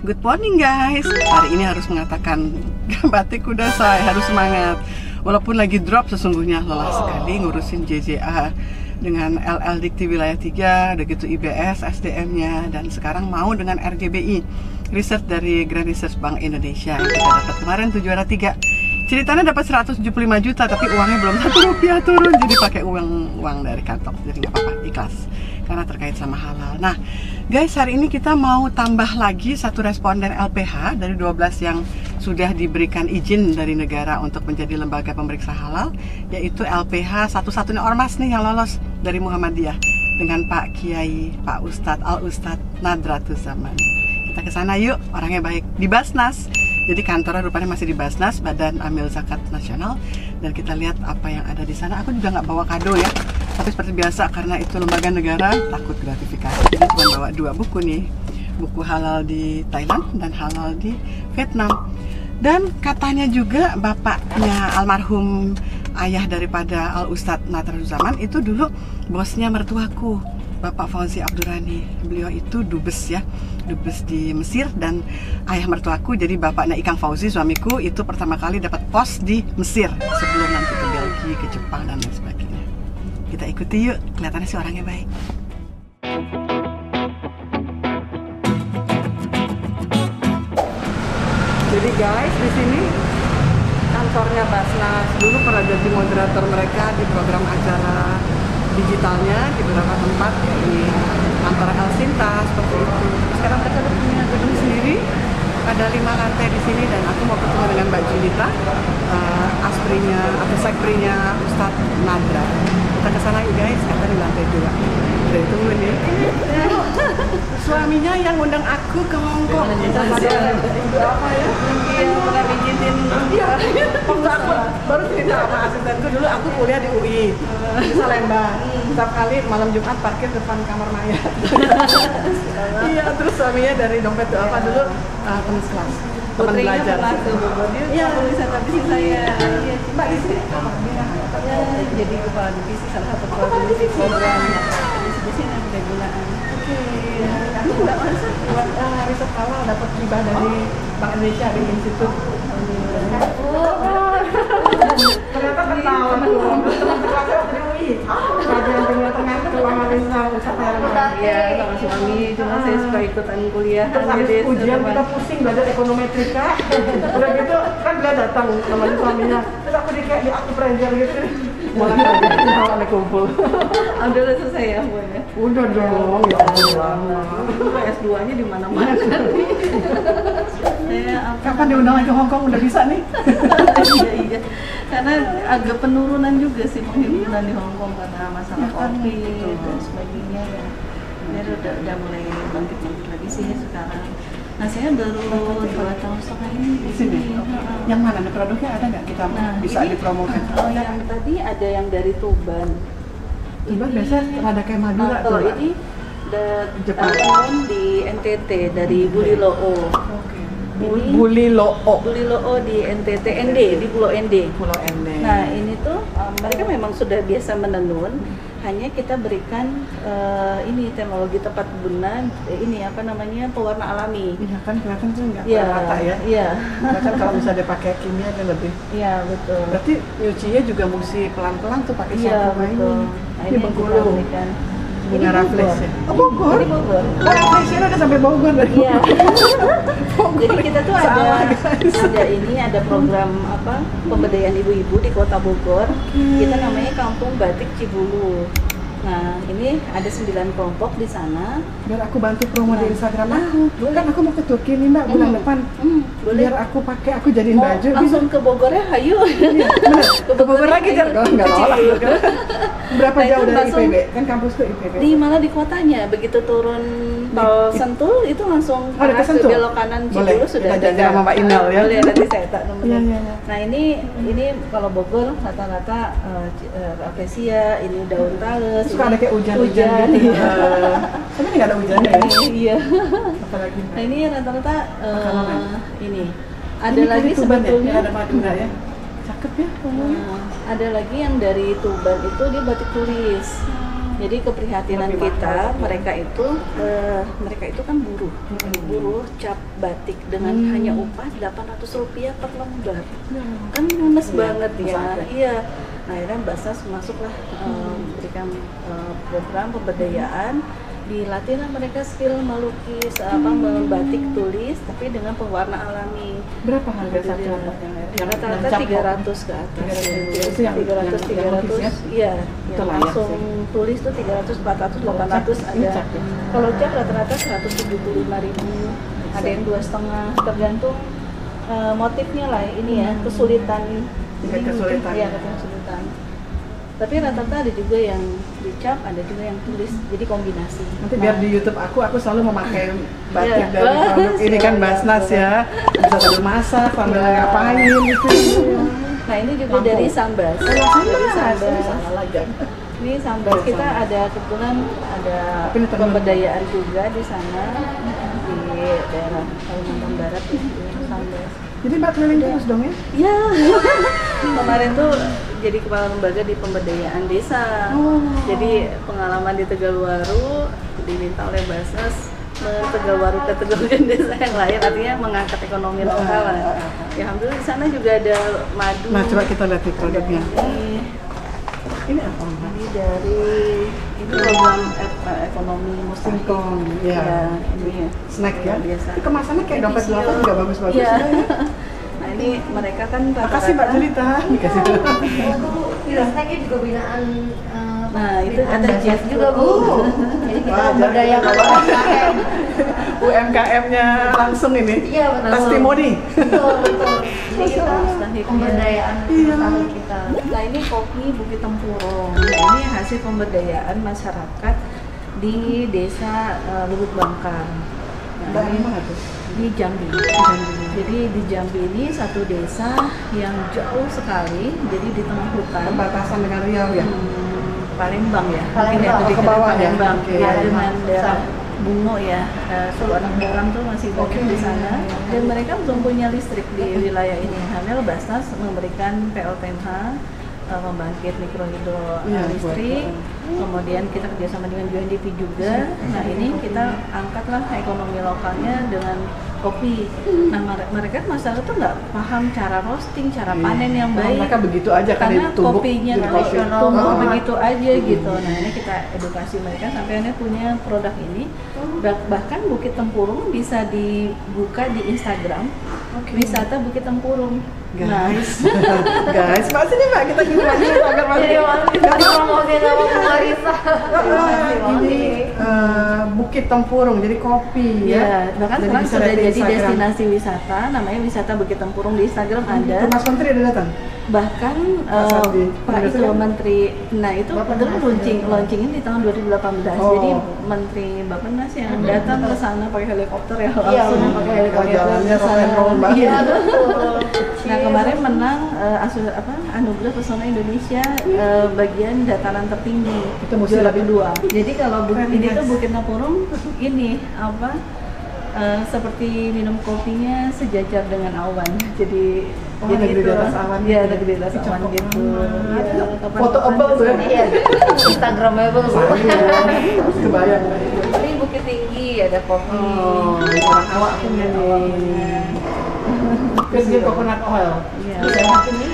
Good morning guys. Hari ini harus mengatakan batik udah saya harus semangat. Walaupun lagi drop sesungguhnya, lelah sekali ngurusin JJA dengan LL Dikti Wilayah 3, udah gitu IBS, SDM-nya, dan sekarang mau dengan RGBI, riset dari Grand Research Bank Indonesia yang kita dapat kemarin tuh juara 3. Ceritanya dapat 175 juta tapi uangnya belum 1 rupiah turun, jadi pakai uang dari kantong, jadi nggak apa-apa, ikhlas karena terkait sama halal. Nah guys, hari ini kita mau tambah lagi satu responden LPH dari 12 yang sudah diberikan izin dari negara untuk menjadi lembaga pemeriksa halal, yaitu LPH satu-satunya ormas nih yang lolos dari Muhammadiyah dengan Pak Kiai, Pak Ustadz Al-Ustadz Nadratus Zaman. Kita ke sana yuk, orangnya baik, di Basnas. Jadi kantornya rupanya masih di Basnas, Badan Amil Zakat Nasional, dan kita lihat apa yang ada di sana. Aku juga nggak bawa kado ya, tapi seperti biasa karena itu lembaga negara, takut gratifikasi. Jadi cuma bawa 2 buku nih, buku halal di Thailand dan halal di Vietnam. Dan katanya juga bapaknya almarhum ayah daripada Al Ustadz Nadratus Zaman itu dulu bosnya mertuaku, Bapak Fauzi Abdurrani. Beliau itu dubes ya, dubes di Mesir, dan ayah mertuaku jadi bapaknya Ikang Fauzi suamiku itu pertama kali dapat pos di Mesir sebelum nanti ke Belgia, ke Jepang dan lain sebagainya. Kita ikuti yuk, kelihatannya sih orangnya baik. Jadi guys, di sini kantornya Basnas. Dulu pernah jadi moderator mereka di program acara digitalnya di beberapa tempat, ya di antara El Sinta seperti itu. Sekarang mereka udah punya gedung sendiri, ada 5 lantai di sini, dan aku mau ketemu dengan Mbak Junita, asprinya atau sekprinya Ustadz Nadra. Kita ke sana yuk guys, kata di lantai 2. Udah ditunggu nih. Suaminya yang undang aku ke Hongkong. Apa ya? Iya, pernah bijitin. Iya. Waktu aku baru cerita sama asistenku dulu, aku kuliah di UI di Salemba. Setiap kali malam Jumat parkir depan kamar mayat. Iya, terus suaminya dari dompet apa dulu teman kelas, teman belajar. Iya, wisata bisnis saya. Mbak di sini ya, jadi kepala divisi, salah satu kepala divisi program di sini ada kegunaan. Oke. Aku nggak masuk buat riset halal, dapat hibah dari Bank Indonesia di Institut. Ternyata kenal teman kelasnya waktu di UI. Kajian Timur Tengah ke Wamarisa Wisata. Iya, sama suami, cuma saya suka ikutan kuliah. Terus habis ujian kita pusing belajar ekonometrika. Udah gitu kan dia datang sama suaminya. Terus aku di aku pressure gitu. Malah kita kumpul. Udah selesai ya, Bu ya? Udah dong, ya Allah. S2-nya di mana-mana. Kapan diundang lagi ke Hongkong, udah bisa nih? Iya. Karena agak penurunan juga sih penghimpunan di Hongkong karena masalah COVID dan sebagainya ya. Biar udah mulai bangkit-bangkit lagi sih sekarang. Nah, saya baru 2 tahun setengah ini di sini. Yang mana? Ada produknya ada nggak? Kita bisa dipromokan. Oh, yang tadi ada yang dari Tuban. Tuban biasa rada kayak Madura tuh. Kalau ini Jepang di NTT dari Buliloo. Oke. Buliloo di NTT ND, di Pulau ND. Pulau ND. Nah, ini tuh mereka memang sudah biasa menenun, hanya kita berikan ini teknologi tempat bunan, ini apa namanya, pewarna alami. Iya kan, kelihatan tuh nggak rata ya? Iya. Kan kalau misalnya dipakai kimia kan lebih. Iya, betul. Berarti nyucinya juga mesti pelan-pelan tuh pakai Iya, shampoo betul. ini. Nah, ini Bengkulu. Bunga Raffles ya? Oh, Bogor? Ini Bogor. Oh, Rafflesnya udah sampai Bogor dari Iya. Bogor. Jadi kita tuh ada program apa, pemberdayaan ibu-ibu di Kota Bogor. Kita namanya Kampung Batik Cibulu. Nah, ini ada 9 kelompok di sana. Biar aku bantu promo di Instagram aku. Kan aku mau ke Turki nih Mbak bulan depan. Boleh. Biar aku pakai, aku jadiin Mau baju. langsung ke Bogor ya, ayo. Ke Bogor lagi kan? Oh, nggak nolak. Berapa Nah, jauh itu dari langsung IPB? Kan kampusku IPB. malah di kotanya, begitu turun tol Sentul itu langsung ke Sentul? belok kanan Boleh. Cibulu sudah Kita janjian sama Mbak Inal ya. Boleh, nanti saya tak nomornya. Iya. Nah, ini kalau Bogor rata-rata acacia, ini daun talus. Suka ada kayak hujan-hujan gitu. Tapi nggak ada hujannya ya? Iya. Apalagi. Nah, ini rata-rata ini. Ada Ini lagi dari Tuban sebetulnya ya? Ada Madura ya? Cakep ya. ada lagi yang dari Tuban itu dia batik tulis. Jadi keprihatinan Lebih kita, mahal. mereka itu kan buruh cap batik dengan hanya upah Rp800 per lembar. Kan lunas banget ya. Iya. Nah, akhirnya Basnas masuklah memberikan program pemberdayaan, dilatihlah mereka skill melukis, membatik tulis, tapi dengan pewarna alami. Berapa harga satu Jadi, lembar yang rata-rata 300 ke atas. 300. Itu yang 300, yang lukis ya? Iya. Itu Yang layak langsung sih. tulis tuh 300, 400, 800 ada. Cat ya? Kalau cat rata-rata 175.000. Ada yang 2,5, tergantung motifnya lah ini ya, kesulitan. Tingkat kesulitan. Iya, kesulitan. Tapi rata-rata ada juga yang dicap, ada juga yang tulis, jadi kombinasi. Nanti biar di YouTube aku selalu memakai batik Iya. dari produk ini kan Basnas ya. Bisa sambil masak, sambil ngapain gitu. Nah, ini juga Lampung. dari Sambas. Dari Sambas. salah lagi. Ini Sambas, kita ada kebetulan ada Tapi ini terkenal. pemberdayaan juga di sana, di daerah Kalimantan Barat di Sambas. Jadi Mbak keliling terus dong ya? Iya. Kemarin tuh jadi kepala lembaga di pemberdayaan desa. Jadi pengalaman di Tegalwaru diminta oleh Basnas Tegalwaru kategorikan desa yang lain, artinya mengangkat ekonomi lokal lah. Ya, alhamdulillah di sana juga ada madu. Nah, coba kita lihat nih produknya. Ini Ini apa Mbak? ini dari ini program ekonomi muslim. Singkong, ya. Ini Snack ya? biasa. Ini kemasannya kayak dompet Visio. belakang juga bagus-bagus Iya. ya. Nah, ini mereka kan Makasih Mbak Julita. Dikasih dulu. Iya, snacknya juga binaan. Nah, itu binaan ada Basnas Jeff juga Bu. Jadi kita Wah, memberdayakan jadi- UMKM. UMKM-nya langsung ini. Iya, betul. Testimoni. Betul, betul. Jadi kita Mustahik, pemberdayaan Iya. usaha kita. Nah, ini kopi Bukit Tempurung. Nah, ini hasil pemberdayaan masyarakat di desa Lubuk Bangkang. Nah, Dari ini mana tuh? di Jambi. Jadi di Jambi ini satu desa yang jauh sekali, jadi di tengah hutan. Perbatasan dengan Riau ya? Palembang ya. Palembang. Mungkin ya, Ke dekat bawah ya? Palembang. Oke. Ya, dengan daerah Besar. Bungo ya. Suku anak dalam tuh masih banyak di sana. Dan mereka belum punya listrik di wilayah ini. Hamil Basnas memberikan PLTMH, membangkit mikrohidro Iya, listrik. Kemudian kita kerjasama dengan UNDP juga. Nah, ini kita angkatlah ekonomi lokalnya dengan kopi. Nah, mereka masyarakat tuh nggak paham cara roasting, cara panen yang baik. Mereka begitu aja kan Karena ditumbuk. kopinya jadi kopi. tumbuh Oh. begitu aja gitu. Nah, ini kita edukasi mereka sampai akhirnya punya produk ini. Bahkan Bukit Tempurung bisa dibuka di Instagram. Wisata Bukit Tempurung. Guys, guys, Mbak sini Mbak, kita kirim aja agar Mbak. Jadi promosi sama Bu Marisa. Ini Bukit Tempurung, jadi kopi Iya, ya. bahkan Jadi sekarang bisa sudah lihat di jadi Instagram. destinasi wisata, namanya Wisata Bukit Tempurung, di Instagram ada. Mas Menteri ada datang? Bahkan Pak Sardi. Pak itu Kan? Menteri, nah itu kebetulan launchingnya di tahun 2018. Oh. Jadi Menteri Bappenas yang datang ke sana pakai helikopter ya, Iya, langsung pakai Oh, helikopter. jalannya ke rock and sana. roll banget. Iya. Betul. Nah, kemarin menang Anugerah Pesona Indonesia bagian dataran tertinggi. Itu musim juara apa? kedua. Jadi kalau Keren, ini guys. tuh Bukit Tempurung ini seperti minum kopinya sejajar dengan awan. Jadi Oh, negeri di atas awan Iya, gitu. negeri di atas awan Cakep gitu. banget. Iya, kapan-kapan Fotoable tuh ya? Iya, Instagramable Bu. Kebayang. Ini Bukit Tinggi ada kopi. Oh, orang awak punya nih. Virgin coconut oil. Iya. Sehat ini.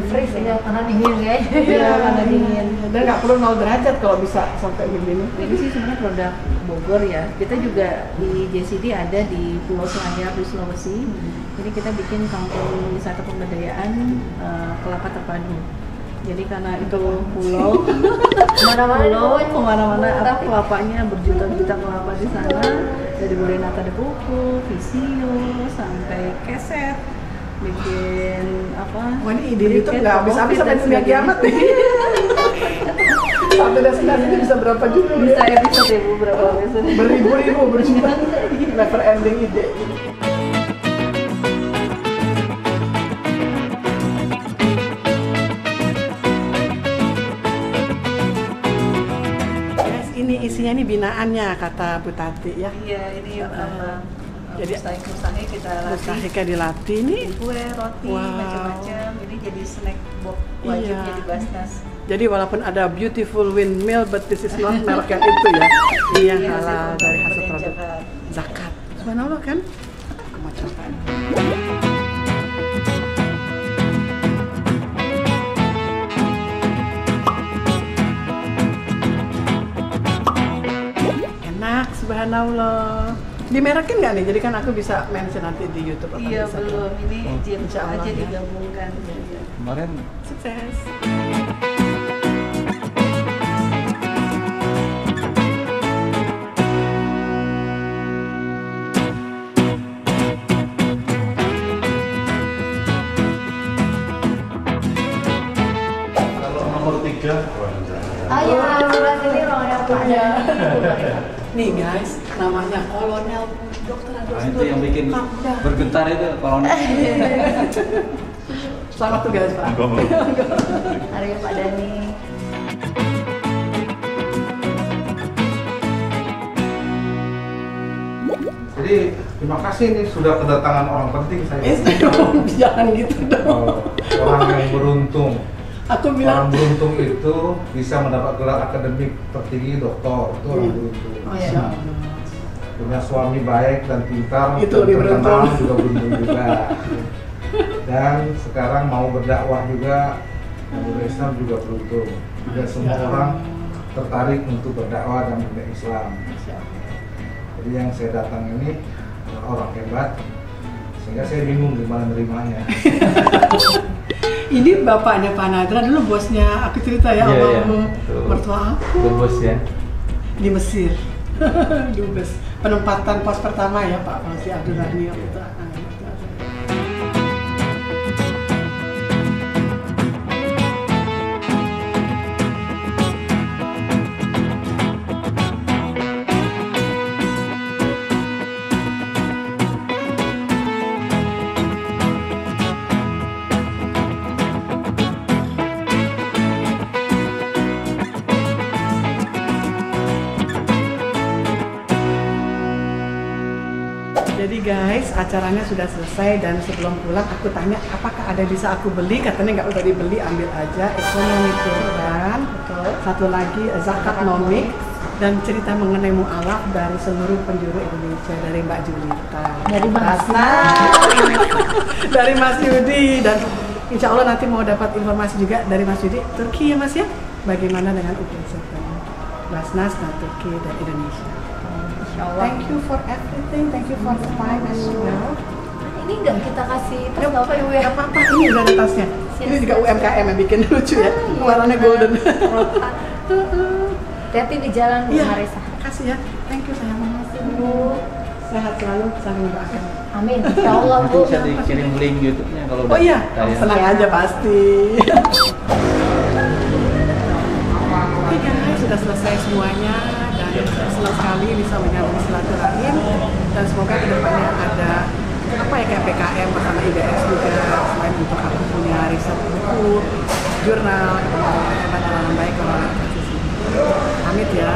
Freeze Iya, karena dingin ya. Iya, karena dingin. Dan nggak perlu 0 derajat kalau bisa sampai begini. Ini sih sebenarnya produk Bogor ya. Kita juga di JCD ada di Pulau Selayar di Sulawesi. Jadi kita bikin kampung wisata pemberdayaan kelapa terpadu. Jadi karena itu pulau, Kemana-mana pulau pokoknya. kemana-mana apa kelapanya berjuta-juta kelapa di sana. Dari mulai nata de coco, visio, sampai keset, bikin apa? Wah, ini ide YouTube briquet, nggak habis-habis kokopit, sampai dan dunia sebagainya. kiamat nih. Satu destinasi ini bisa berapa judul Bisa ya? episode ya Bu, berapa episode? Beribu-ribu berjuta. Never ending ide. Guys, ini isinya nih binaannya kata Bu Tati ya. Iya, ini Jadi mustahik kita latih. Mustahiknya dilatih nih. Kue, roti, Wow. macam-macam. Jadi jadi snack box wajib Iya. jadi Basnas. Jadi walaupun ada beautiful windmill, but this is not merek yang itu ya. Iya, halal dari hasil produk zakat. Subhanallah kan? Aku mau cobain. Enak, subhanallah. Dimerekin nggak nih? Jadi kan aku bisa mention nanti di YouTube atau Iya di Instagram. belum, ini Insya Allah, aja ya. digabungkan. Kemarin Sukses. kalau nomor 3 Ayo, sebelah sini ruangannya Pak Iya. Dani. Nih guys, namanya Kolonel Dokter nah, Agus itu yang bikin Kapda. bergetar itu kalau Selamat tugas Pak. Ayo Pak Dani. Jadi terima kasih nih sudah kedatangan orang penting saya. Jangan gitu dong. Orang yang beruntung. Aku Orang bilang beruntung itu bisa mendapat gelar akademik tertinggi doktor. Itu orang Iya. beruntung. Masya Allah. Punya suami baik dan pintar, Itu dan lebih terkenal beruntung. juga beruntung juga. Dan sekarang mau berdakwah juga, mau berislam juga beruntung. Tidak semua Ya. orang tertarik untuk berdakwah dan belajar Islam. Jadi yang saya datang ini orang hebat, sehingga saya bingung gimana nerimanya. Ini bapaknya Pak Nadra dulu bosnya aku cerita ya, Iya, iya. almarhum Betul. mertua aku bos ya. di Mesir. Dubes penempatan pos pertama ya Pak Fauzi Abdul Ghani waktu itu. Jadi guys, acaranya sudah selesai dan sebelum pulang aku tanya apakah ada bisa aku beli, katanya nggak usah dibeli, ambil aja. Ekonomi Quran, satu lagi zakat nomik, dan cerita mengenai mu'alaf dari seluruh penjuru Indonesia, dari Mbak Julita, Dari Mas Basna, dari Mas Yudi, dan insya Allah nanti mau dapat informasi juga dari Mas Yudi, Turki ya Mas ya, bagaimana dengan UPSF Basnas dan Turki dan Indonesia. Thank you for everything, thank you for the time as well. Ini nggak kita kasih tas nggak apa Ibu ya? Gak apa-apa, ini udah ada tasnya. Ini juga UMKM yang bikin lucu ya, Iya, warnanya benar. golden. Hati-hati di jalan Bu Iya, Marisa. makasih ya. Thank you sayang. Makasih Bu. Sehat selalu, saling mendoakan. Amin. Insya Allah Nanti Bu. bisa dikirim link YouTube-nya kalau Oh iya, tayang. senang aja pasti. Oke guys, sudah selesai semuanya dan senang sekali bisa menyambung silaturahim dan semoga kedepannya ada apa ya kayak PKM bersama IDS juga, selain untuk aku punya riset buku, jurnal, orang hebat, orang baik, orang kasih sini. Amit ya.